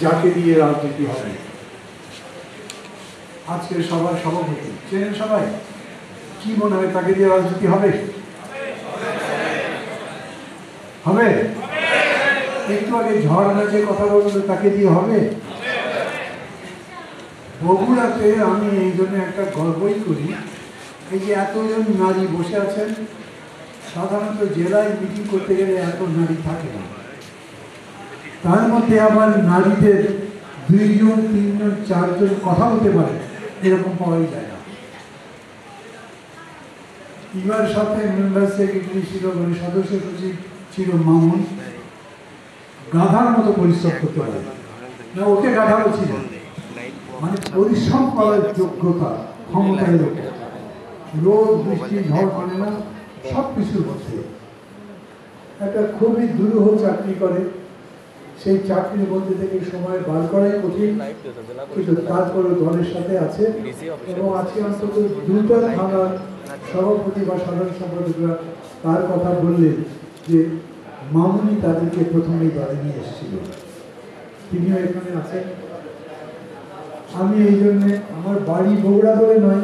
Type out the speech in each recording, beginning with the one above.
যাকে দিয়ে রাজনীতি হবে। আজকে সবার সভাপতি চেনেন সবাই, কি মনে হয় তাকে দিয়ে রাজনীতি হবে? হবে? একটু আগে ঝড় যে কথা বললো তাকে দিয়ে হবে? বগুড়াতে আমি এই জন্য একটা গর্বই করি, এই যে এতজন নারী বসে আছেন। সাধারণত জেলায় মিটিং করতে গেলে এত নারী থাকে না, তার মধ্যে আবার নারীদের 2 জন 3 জন 4 জন কথা বলতে পারে, এরকম পাওয়াই যায় না। এবার সাথে মেম্বার সেক্রেটারি ছিল, মানে সদস্য সচিব ছিল মামুন। গাধার মতো পরিশ্রম করতে পারে না, ওকে গাধা বলছি না, মানে পরিশ্রম করার যোগ্যতা ক্ষমতায় লোকে, রোদ বৃষ্টি ঝড় পড়ে না, সব কিছুর মধ্যে একটা খুবই দুরূহ চাকরি করে। সেই চাকরির মধ্যে থেকে সময় বার করাই কঠিন, কিন্তু তারপরে দলের সাথে আছে। এবং আজকে অন্তত 2টা থানার সভাপতি বা সাধারণ সম্পাদকরা তার কথা বললেন যে মামুনি তাদেরকে প্রথমেই দলে নিয়ে এসেছিল, তিনিও এখানে আছেন। আমি এই জন্যে আমার বাড়ি বগুড়া বলে নয়,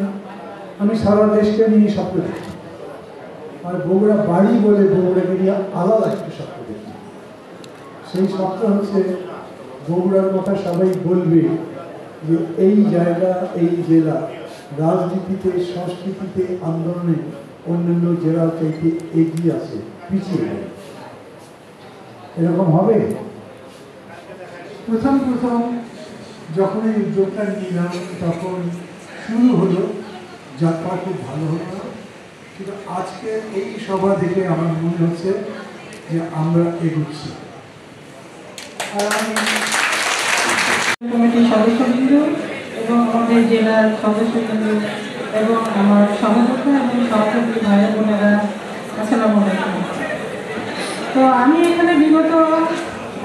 আমি সারা দেশকে নিয়ে স্বপ্ন দেখি, আর বগুড়া বাড়ি বলে বগুড়াকে নিয়ে আলাদা একটা স্বপ্ন দেখি। সেই স্বপ্ন হচ্ছে বগুড়ার কথা সবাই বলবে যে এই জায়গা, এই জেলা রাজনীতিতে, সংস্কৃতিতে, আন্দোলনে অন্যান্য জেলার চাইতে এগিয়ে আছে, পিছিয়ে নেই। এরকম হবে? প্রথম যখন এই উদ্যোগটা নিলাম তখন শুরু হলো, যাত্রা খুব ভালো হলো, কিন্তু আজকে এই সভা দেখে আমার মনে হচ্ছে যে আমরা এগোচ্ছি। আর আমি কমিটির সদস্যবৃন্দ এবং আমাদের জেলার সদস্যবৃন্দ এবং আমার সহযোদ্ধা এবং সহযোগী ভাই বোনেরা, আসসালামু আলাইকুম। তো আমি এখানে বিগত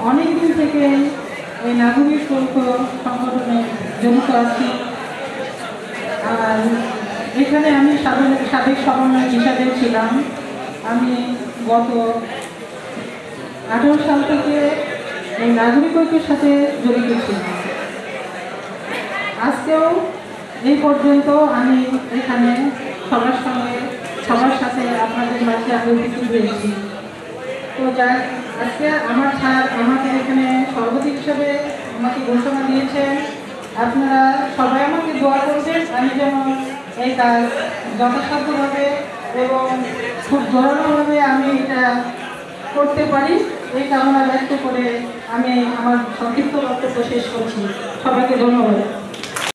অনেক দিন থেকে এই নাগরিক ঐক্য সংগঠনে জড়িত আছি। আর এখানে আমি সাবেক সমন্বয় হিসাবে ছিলাম। আমি গত 18 সাল থেকে এই নাগরিক ঐক্যের সাথে জড়িত ছিলাম। আজকেও এই পর্যন্ত আমি এখানে সবার সাথে আপনাদের মাঝে আমি উপস্থিত হয়েছি। তো যাক, আজকে আমার স্যার আমাকে এখানে সভাপতি হিসাবে আমাকে ঘোষণা দিয়েছেন। আপনারা সবাই আমাকে দোয়া করবেন, আমি যেন এই কাজ যথাসাধ্যভাবে এবং খুব জোরালোভাবে আমি এটা করতে পারি, এই কামনা ব্যক্ত করে আমি আমার সংক্ষিপ্ত বক্তব্য শেষ করছি। সবাইকে ধন্যবাদ।